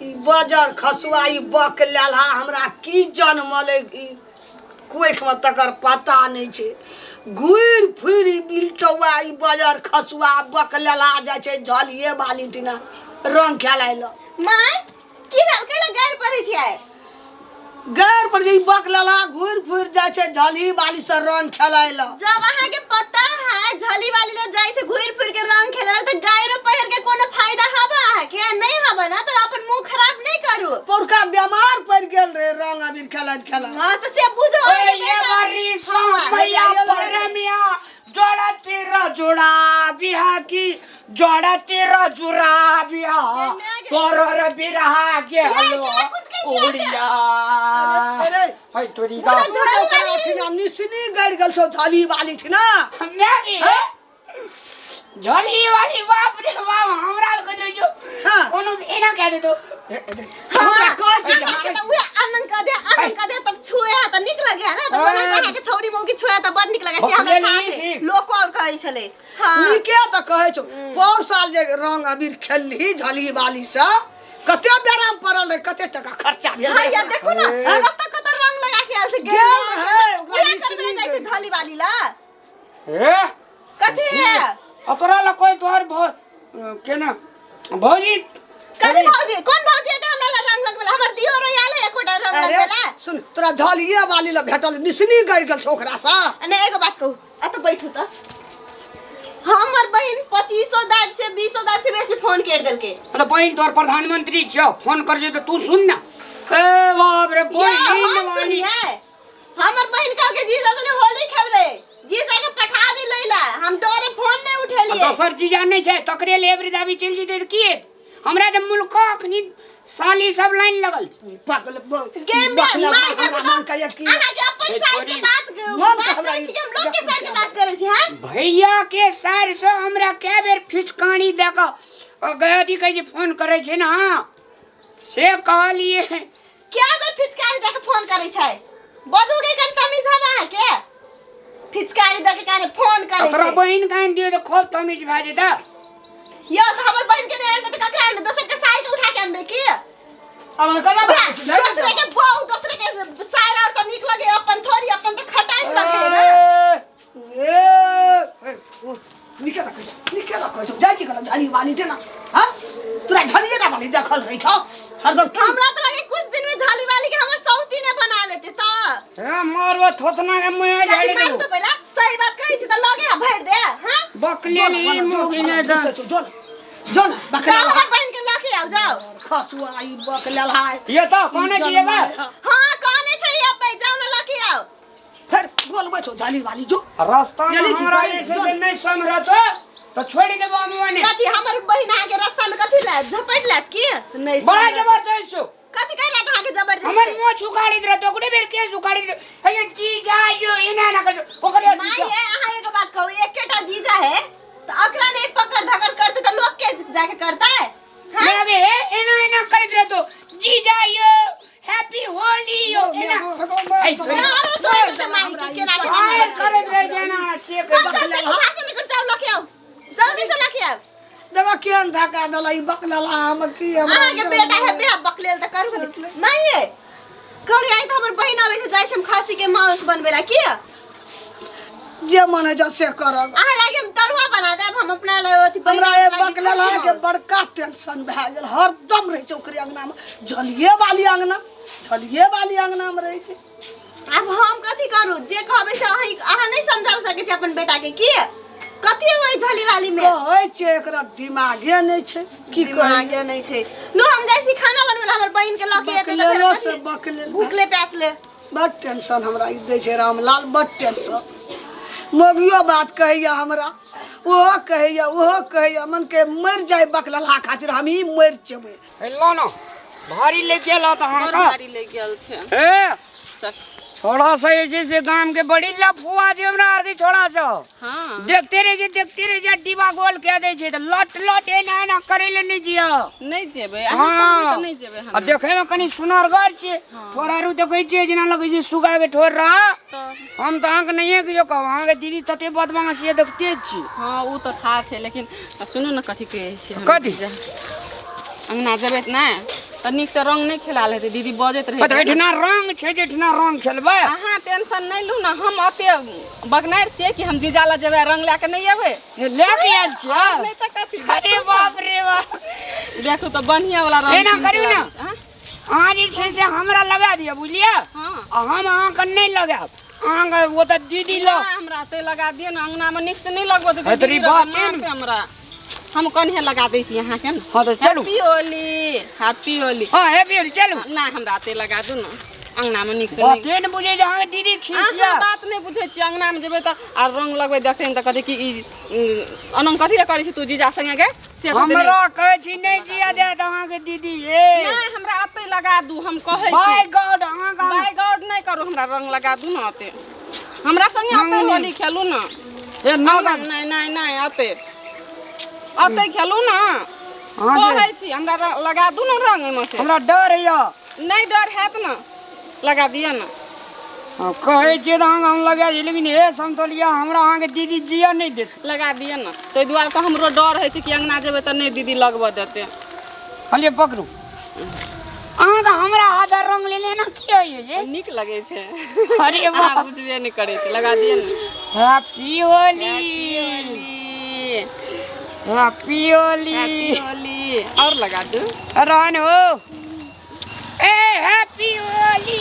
Buzzer खसुआ बक लेला हमरा की जन्मले कोई तकर पता नहीं छे घुर फिर बिलटौआ बजर खसुआ बक लेला जाय छे झलिए बाली टिना रंग खेलाइल माय की भेल केला गैर पड़ै छै गैर पर जे बक लेला घुर फिर जाय छे झली बाली से रंग खेलाइल जब अहाँ के पता है झली वाली ले जाय छै घुर फिर के रंग खेलाइल त गैरो पहिर के कोनो फायदा हबा है के नहीं हबा ना त अपन मुंह खराब नहीं करू पोरका बीमार पड़ गेल रे रंग अबीर खेलत हां त से बुझो ये बारी सोमैया परमिया जोड़ा तेरा जोड़ा बिहा की जोड़ा तेरा जुरा बिहा तोरर बिरहा के हलो ओड़िया हाय तोरी गा हमनी सिनी गड़ गल सो झाली वाली थी ना मैगी झोली वाली बाप रे बाप हमरा को जो कोनो से एना कह दे तो हमरा कह छी त उहे अनंग का दे तब छुया त निक लगे ना त बना कहे के छौरी मौगी छुया त बड निक लगे से हमरा खा छै लोक और कहै छले हां निके त कहै छौ पौर साल जे रंग अबीर खेलली झली वाली से कते बेराम पड़ल रे कते टका खर्चा भेल हां या देखो ना कत रंग लगा के आल से गेल है ओकरा करबे जाय छै झली वाली ला ए कथि है अतरा ल कोई तोहर केना भौजी कथि भौजी कोन भौजी के हमरा ला रंग लगवेला हमर दियो रोयाल है एकोटा रंग लगवेला सुन तोरा झलिए वाली ला भेटल निसनी गड़ गेल छोकरा सा ने एगो बात कहू अत बैठू त हमर बहिन 2500 दाब से 200 दाब से बेसी फोन कर देलके अरे बहिन तोर प्रधानमंत्री छ फोन कर जे त तू सुन ना ए बाप रे बहिन वाली हमर बहिन कल के जीजा ने होली खेलबे जीजा के पठा दे लैला हम डरे फोन नहीं उठेलिए दोसर चीज नहीं छै तकरे लेबरी दाबी चल जी दे की हमरा जे मुल्का अखनी साली सब लाइन लगल पागल गेम में मार के मन का की अहाँ के अपन साइड के बात करे छी हम लोग के साइड के बात करे छी हां भैया के सार से हमरा के बेर फिचकानी दे के गयादी कह जे फोन करे छै ना से कहलिए क्या बेर फिचकारी दे के फोन करे छै बजोगे कन तमीज हवा है के फिचकारी दे के काने फोन करे छै ओकरा बहिन कान दियो त खूब तमीज भाजे दा या तो हमर बहन के नहीं आनबे त ककरा आनबे दोसर के साइड उठा के आनबे की हमर कला दूसरे के बहु दूसरे के साइड और तो निक लगे अपन थोड़ी अपन तो खटाई लगे ना ए निकला कह जाय छी कला झाली वाली थे ना हां तोरा झलिए ना वाली देखल रही छ हरदम हमरा तो लगे कुछ दिन में झाली वाली के हमर सौती ने बना लेते त ए मारवा थोतना के मुंह झाड़ी दे तो पहला सही बात कहि छी त लगे भेट दे हां बकलेली मुंह ने द जोन बकला हमर बहन के लाके आओ जाओ खसुआ ई बकलेला ये तो कोने छिए बा हां कोने छै अब जाओ ना लाके आओ फिर बोलबे छो झाली वाली जो रास्ता में हमरा ऐसे नहीं समरत तो छोड़ दे बामुआने कथि हमर बहिन आके रास्ता में कथि ला झपट लात की नहीं बड़ा जबरदस्त छो कथि कह रहा था के जबरदस्त हमर मुंह छुकाड़ी दे तो ओकरे बेर के छुकाड़ी दे हे जीजा यो इना ना कर ओकरे मां ये अहाँ एगो बात कहू एकटा जीजा है तो अकरा नहीं पकड़ धकड़ करते तो लोग के जाके करता है हां लगे इना इना कर दे तो जीजा यो हैप्पी होली यो इना मारो तो ऐसे माई के ना करे दे जाना से के भाषण निकल जाओ लके आओ जल्दी से लके आओ देखो केन धक्का दलाई बकलेला हम की हम अहाँ के बेटा है बे बकलेल त करू नहीं है कल आई तो हमर बहिन आवे से जाय हम खासी के मांस बनवेला की जे मने जसे करब अहाँ लागे हम तरुआ बना देब हम अपना लती हमरा ए बकलेला के बड़का टेंशन भए गेल हरदम रहे चौकरी अंगना में झलिए वाली अंगना में रहे छै अब हम कथि करू जे कहबे से अहाँ नहीं समझा सके छी अपन बेटा के की कथि होय झली वाली में कहै छै एकरा दिमागे नहीं छै की दिमागे नहीं छै लो हम जाय छी खाना बनवेला हमर बहिन के लके एते त बकलेलो से बकलेल भूखले प्यासले बड़ टेंशन हमरा ई दै छै रामलाल बड़ टेंशन मोगियो बात कहैया हमरा ओहो कहैया मन के मर जाए बकलेला खातिर हम ही मर जेबै हेलो ना भारी ले गेल त हम का भारी ले गेल छै ए छोड़ा से जैसे गांव के बड़ी लफुआ जे हमरा आरती छोड़ा से हां देखते रहे जे डिबा गोल कह दे छै त लट एना एना करे ले नहीं जियो नहीं जेबै हां तो नहीं जेबै हम देखे में कनी सुनरगर छै थोड़ा रु देखे छै जेना लगे छै सुगा के ठोर रहा हम त आंख नहीं है कि जो कहब अहाँ के दीदी तते बदमाश ये देखते छी हां उ त था छै लेकिन सुनु न कथि कहै छै कथि अंगना जेबै त ना त निक से रंग नहीं खेलाल हेतै दीदी बजैत रहे पता एठना रंग छै जेठना रंग खेलबै अहाँ टेंशन नहीं लू ना हम अते बगनार छियै कि हम जीजा ला जेबै रंग लेके नहीं अबै लेके आयल छियै नहीं त कथी अरे बाप रे बाप देखू त बढ़िया वाला रंग एना करियौ ना हाँ? अहाँ जे छै से हमरा लगा दिअ बुझलियै हाँ आ हम अहाँके नहीं लगायब अहाँके वो त दीदी लो ना, हमरा से लगा दिए ना अंगना में निक से नहीं लगबो दे तोरी बात केहन? हमरा हम कन्हे लगा दै छी अहाँ के ना हाँ तो चलू हैप्पी होली हाँ हैप्पी होली चलू ना हमरा ते लगा दू ना अंगना में निक से बात नहीं केहन बुझै जे अहाँके दीदी खिसिया अहाँ बात नहीं बुझे छी अंगना में जेबै त आ रंग लगबै देखै त कथि कि अनंग कथि ला करै छी तू जीजा संगे गे से हमरा कहै छी नहीं जिया दे त अहाँके दीदी ये नहीं हमरा अते लगा दू हम कहै बाय छी गॉड अहाँके बाय गॉड नहीं करू हमरा रंग लगा दू ना अते हमरा संगे अते होली खेलू ना ए नगद नहीं नहीं नहीं अते अते खेलू ना हाँ जे कहै छी हमरा लगा दू ना रंग एमे से हमरा डर है नहीं डर हैत ना लगा दिया ना कहै छियै त अहाँके हम लगा दी लेकिन हे समतोलिया हमरा अहाँके दीदी जिया नहीं देत लगा दिया ना ताहि दुआरे तो हमरो डर है कि अंगना जेबै त नहीं दीदी लगबऽ देते हलिए पकड़ू अहाँके हमरा आधा रंग ले लेना की है ये नीक लगे छै अरे अहाँ वाह बुझबे नहीं करे छै लगा दिया ना happy Holi Holi happy Holi happy Holi और लगा दू रहन हो ए हैप्पी होली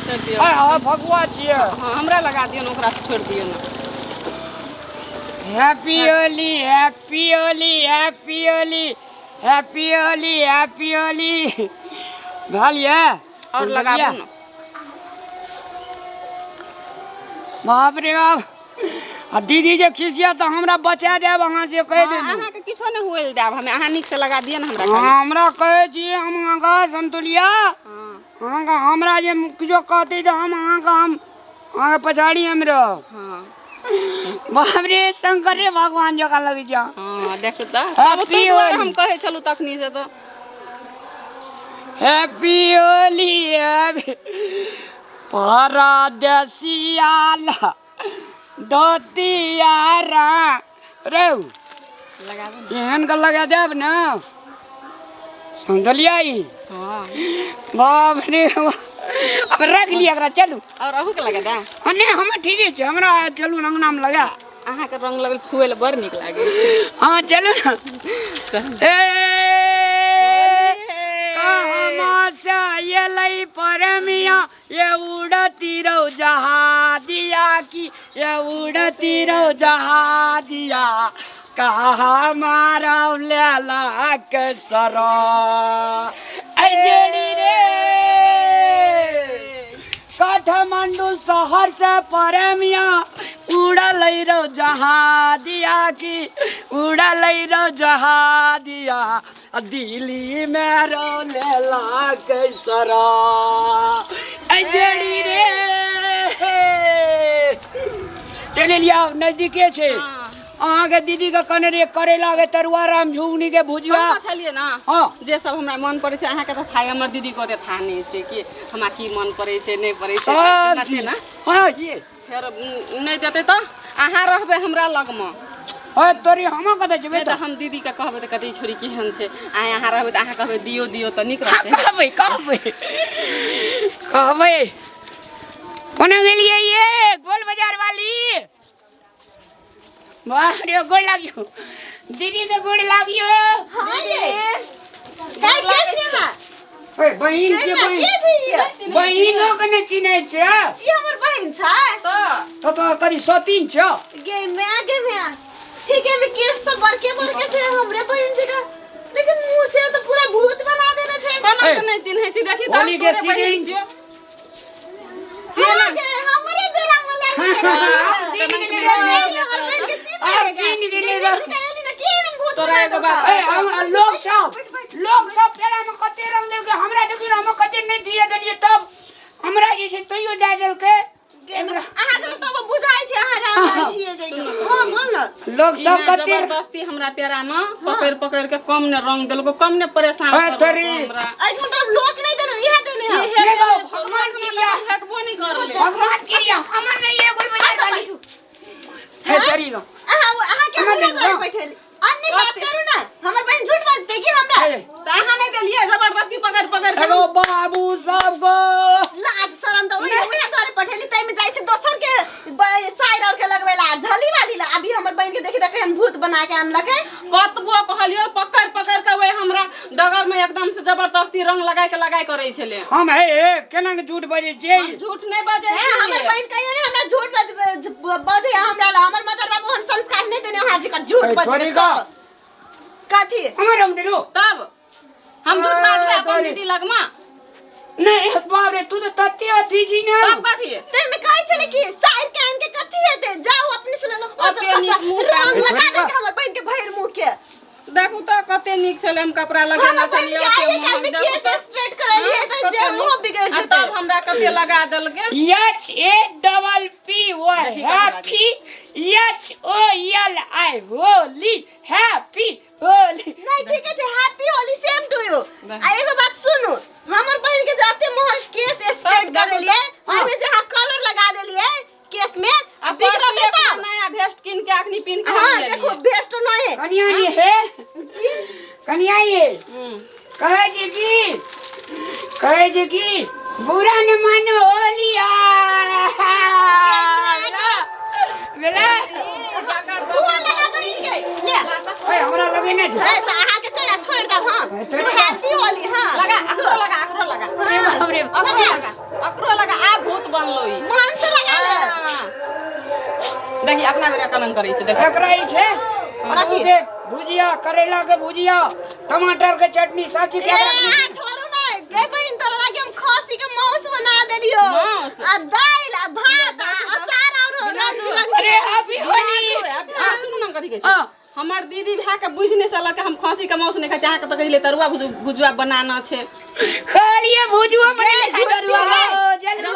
छोड़ दियो हाँ भगवा छियै हाँ हमरा लगा दियो ना ओकरा छोड़ दियो ना happy Holi happy Holi happy Holi happy Holi happy Holi Bhalia और लगा दू ना बाप रे बाप आ दीदी जे खिसिया त हमरा बचा देब अहाँ से कह दे अहाँ के किछो नहीं हुए देब हमें अहाँ निक से लगा दिया ना हमरा खाली। हमरा कहै छी हम अहाँके संतुलिया हाँ अहाँके हमरा जे किछो कहतै त हम अहाँके पछाड़ी हम रह हाँ बाप रे शंकरे भगवान जका लगै छ हाँ देखो त हैप्पी होली। हम कहे चलू तखनी से तो हैप्पी होली हैप्पी परदेसियाला दतियारा रे लगा दो एहन का लगा देब न संतलिया हाँ बाप रे बाप। अब रख लिया एकरा चलू और अहू के लगा दा नहीं हम ठीके छै हमरा चलू अंगना में लगा अहाँ के रंग लगल छुए ले बड़ निक लागे हाँ चलू ना चल ए कहाँ से अयलै परमिया ये उड़ती रहो जहादिया की ये उड़ती रहो जहादिया कहाँ मारा लेला के सरा अजड़ी रे काठमांडू शहर से परमिया उड़ल रो जहादिया की उड़ल रो जहादिया दिल्ली में रो लेला कैसरा अजड़ी रे चले लिया नजदीके छे अहाँके दीदी के कने रे करे लागे तरुआ राम झुगनी के भुजिया छलिए ना हाँ जे सब हमरा मन पड़े छै अहाँ के त थाय हमर दीदी को त था नहीं छै कि हमरा की मन पड़े छै नहीं पड़े छै सब छै ना हाँ ये फेर नहीं देते तो अहाँ रहबे हमरा लग में हाँ तोरी हम कतऽ जेबै नहीं तो हम दीदी के कहबे त कतई छोरी केहन छै अहाँ यहाँ रहबे त अहाँ कहबे दियो दियो त निक रहतै कहबै कहबै कहबै कोना गेलिए ये गोल बाजार वाली वाह रे गोल लागियो दीदी के गोल लागियो हाँ ये काय के छी हां ओए बहिन छै के बहिन छी ये बहिनो के नै चिन्है छै ई हमर बहिन छै तो तो कदी सतीन छ गे मैं ठीक है मैं केस तो बरके छे हमरे बहिन छै का लेकिन मुंह से तो पूरा भूत बना देने छै कोना के नहीं चिन्है छी देखी होली के सीजन चला के हमरे दिला में लग तोरा एगो बात ए हम लोग सब पेड़ा में कते रंग देलके हमरा देखियो हम कते नहीं दिए देलिए तब हमरा जे छै तइयो दे देलके अहाँ के तो बुझाई छै अहाँ राम छिए गई हां बोल न लोग सब कते जबरदस्ती हमरा पेड़ा में पकड़ के कम ने रंग देलको कम ने परेशान ए, तोरी। हमरा आई मतलब लोक नहीं देनो इहा देने है ये तो भगवान की क्रिया हटबो नहीं कर ले भगवान की क्रिया हमर नहीं ये गोल बाजार वाली है तरी गो अहाँ के हम हमरा देख घर बैठल अन्य बात करू ना हमर बहन झूठ बाजते कि हमरा ए, त अहाँ नहीं देलिए लिए जबरदस्ती पकड़ पकड़ के एगो बाबू सबको लाज शरम तो वही द्वारे पठेली तई में जाई से दोसर के साइड और के लगवेला झली वाली ला अभी हमर बहन के देखि देखे हम भूत बना के हम लगे कतबो कहलियो पकड़ पकड़ के वे हमरा डगर में एकदम से जबरदस्ती रंग लगाए करे छले हम है केना के झूठ बजे जे हम झूठ नहीं बजे हमर बहन कहियो ने हमरा झूठ बजे हमर मदर बाबू हम संस्कार नहीं देने हाजी का झूठ बजे कथी हमर हम दिलो तब हम झूठ बाजबे अपन दीदी लगमा नहीं बाप रे तू तो तत्ती अथी जी ने तब कथी ते में कहै छले कि साइर के इनके कथी हेते जाओ अपने से रंग लगा दे हमर बहन के भैर मुंह के देखू तो कते निक छले हम कपड़ा लगाना छलिए ओते केस स्ट्रेट करलिए त जे मुंह बिगड़ जेते तब हमरा कते लगा देल के HAPPY happy HOLI Holi happy Holi नहीं ठीक है happy Holi same to you आ एगो बात सुनो हमर बहन के जाते मोहल केस स्ट्रेट कर लिए ओमे जहां कलर लगा देलिए केस में अब बिगड़ के तो नया वेस्ट किन के अखनी पिन के हां देखो बेस्ट नहीं है कन्या ये है जींस कन्या ये कहे जी की बुरा न मानो होलिया बेला हुआ लगा बहन के ले ओए हमरा लगे ने छै ए त आहा के तेरा छोड़ दे हां हैप्पी होली हां लगा अकरो लगा बाप रे अकरो लगा आ भूत बनलो ई मन से लगा ले देखी अपना बेरा कलन करे छै देख एकरा ई छै आलू के भुजिया करेला के भुजिया टमाटर के चटनी सब चीज के ए छोड़ू ना गे बहन तोरा लागे हम खसी के मांस बना देलियो मांस? आ दाल आ भात आ अचार और रंग बिरंग अरे हैप्पी होली सुन ना कथी कहै छै हमर दीदी भए के बुझ नहीं सला के हम खांसी के मांस नहीं खाइ चाहे त कहले तरुआ भुजुआ बनाना छै खालिए भुजुआ बने तरुआ जल्दी